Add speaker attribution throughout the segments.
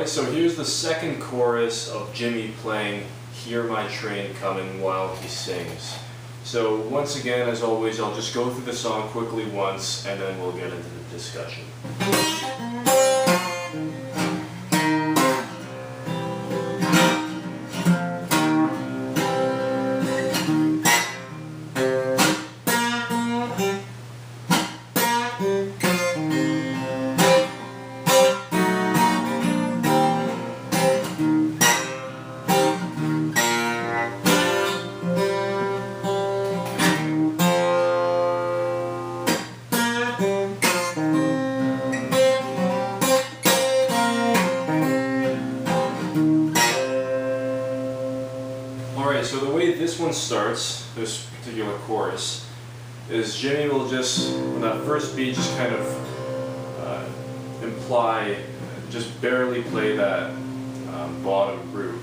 Speaker 1: Alright, so here's the second chorus of Jimmy playing Hear My Train Coming while he sings. So once again, as always, I'll just go through the song quickly once and then we'll get into the discussion. So the way this one starts, this particular chorus, is Jimmy will just, on that first beat, just kind of imply, just barely play that bottom group.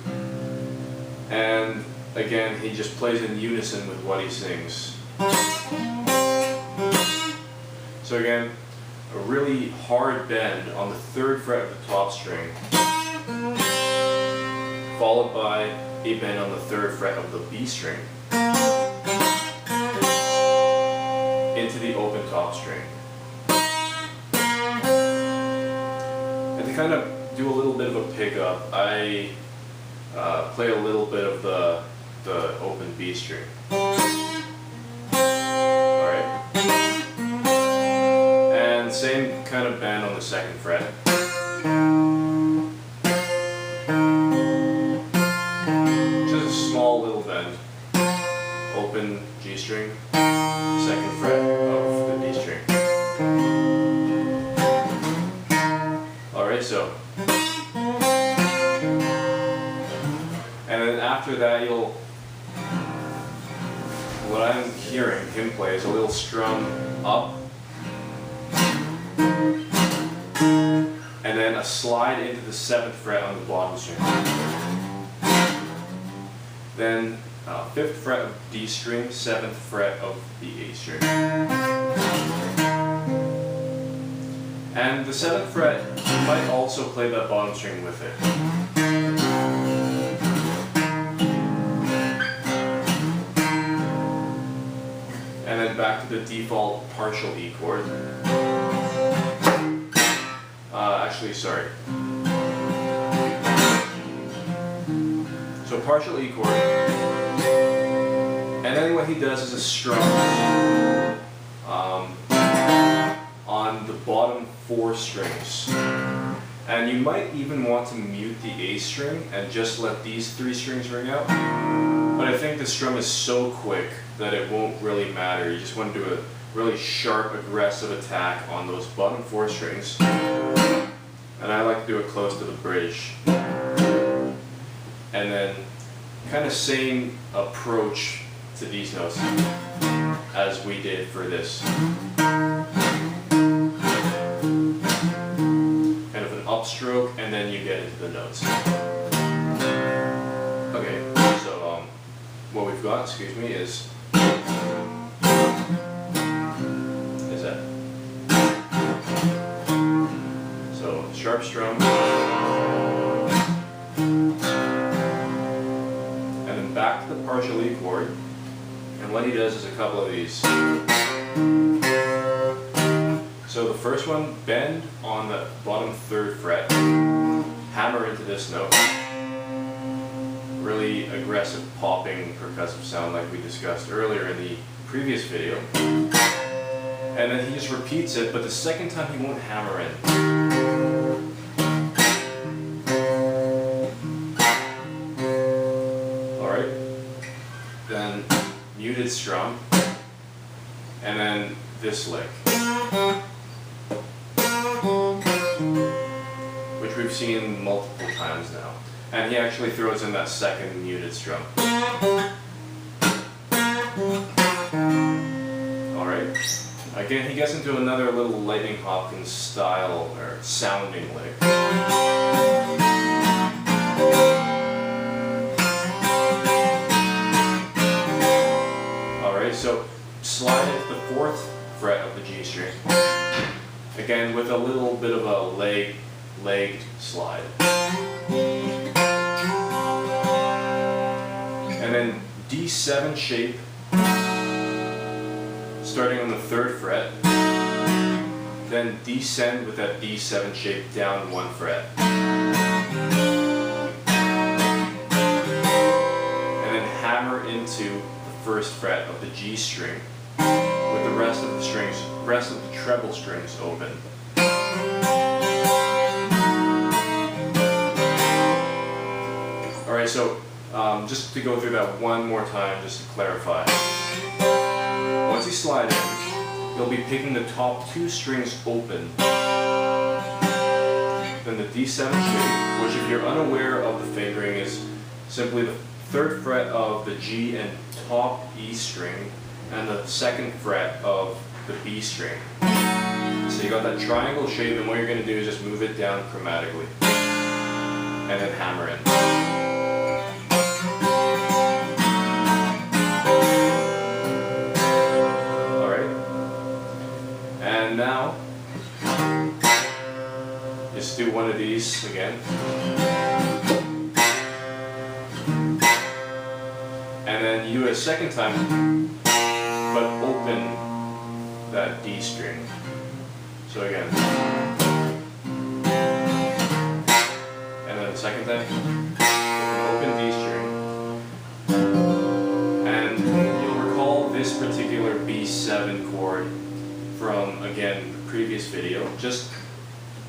Speaker 1: And again, he just plays in unison with what he sings. So again, a really hard bend on the 3rd fret of the top string, followed by a bend on the 3rd fret of the B string into the open top string. And to kind of do a little bit of a pickup, I play a little bit of the open B string. Alright. And same kind of bend on the 2nd fret. Small little bend, open G string, 2nd fret of the D string. Alright, so. And then after that what I'm hearing him play is a little strum up, and then a slide into the 7th fret on the bottom string. Then 5th fret of D string, 7th fret of the A string. And the 7th fret, you might also play that bottom string with it. And then back to the default partial E chord. Actually, sorry. So partial E chord, and then what he does is a strum on the bottom 4 strings. And you might even want to mute the A string and just let these 3 strings ring out. But I think the strum is so quick that it won't really matter. You just want to do a really sharp, aggressive attack on those bottom 4 strings. And I like to do it close to the bridge. And then kind of same approach to these notes as we did for this. Kind of an upstroke, and then you get into the notes. Okay, so what we've got, excuse me, is that. So sharp strum. Back to the partial E chord, and what he does is a couple of these. So the first one, bend on the bottom 3rd fret, hammer into this note, really aggressive popping percussive sound like we discussed earlier in the previous video, and then he just repeats it, but the second time he won't hammer in. Then muted strum, and then this lick, which we've seen multiple times now. And he actually throws in that 2nd muted strum. Alright, again he gets into another little Lightning Hopkins style, or sounding lick. So slide into the 4th fret of the G string, again with a little bit of a legged slide. And then D7 shape, starting on the 3rd fret, then descend with that D7 shape down 1 fret. And then hammer into the 1st fret of the G string with the rest of the treble strings open. Alright, so just to go through that one more time, just to clarify. Once you slide in, you'll be picking the top 2 strings open. Then the D7 shape, which if you're unaware of the fingering is simply the 3rd fret of the G and top E string and the 2nd fret of the B string. So you got that triangle shape, and what you're going to do is just move it down chromatically and then hammer in. And now, just do one of these again. And then you do it a second time, but open that D string. So again. And then the second time, open D string. And you'll recall this particular B7 chord from, again, the previous video, just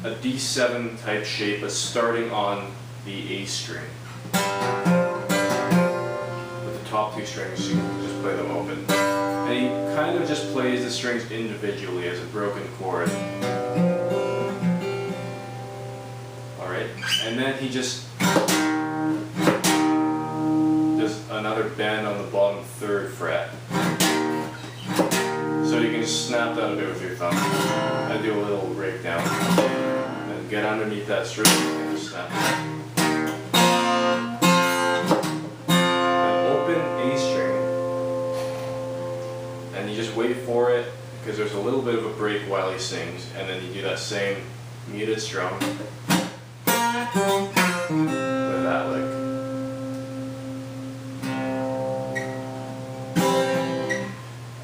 Speaker 1: a D7 type shape, but starting on the A string. With the top 2 strings, you can just play them open. And he kind of just plays the strings individually as a broken chord. Alright, and then he just does another bend on the bottom 3rd fret. So you can just snap that a bit with your thumb. I do a little breakdown. And get underneath that string and just snap it. And open A string. And you just wait for it, because there's a little bit of a break while he sings. And then you do that same muted strum. With that lick.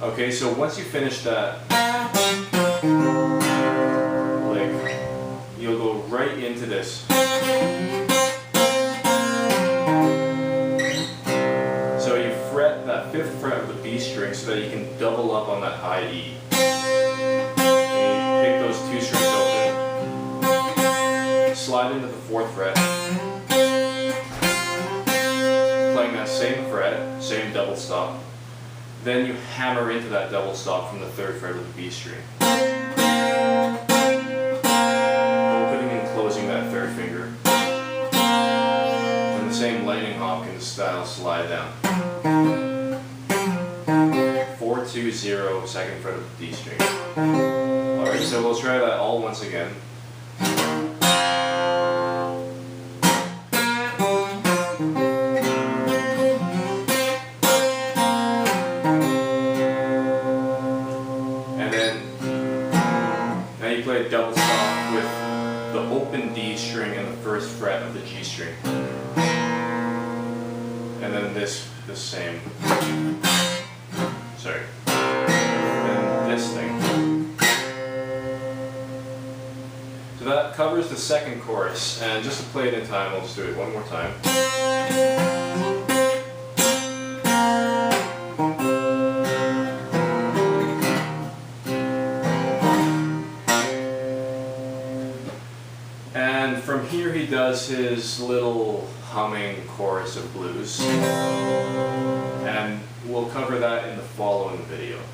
Speaker 1: Okay, so once you finish that lick, you'll go right into this. So you fret that 5th fret of the B string so that you can double up on that high E. And you pick those 2 strings open, slide into the 4th fret, playing that same fret, same double stop. Then you hammer into that double stop from the 3rd fret of the B string. Opening and closing that 3rd finger. And the same Lightning Hopkins style slide down. 4-2-0, 2nd fret of the D string. Alright, so we'll try that all once again. Play a double stop with the open D string and the 1st fret of the G string. And then this same, sorry, and this thing. So that covers the 2nd chorus, and just to play it in time, I'll just do it one more time. And from here he does his little humming chorus of blues, and we'll cover that in the following video.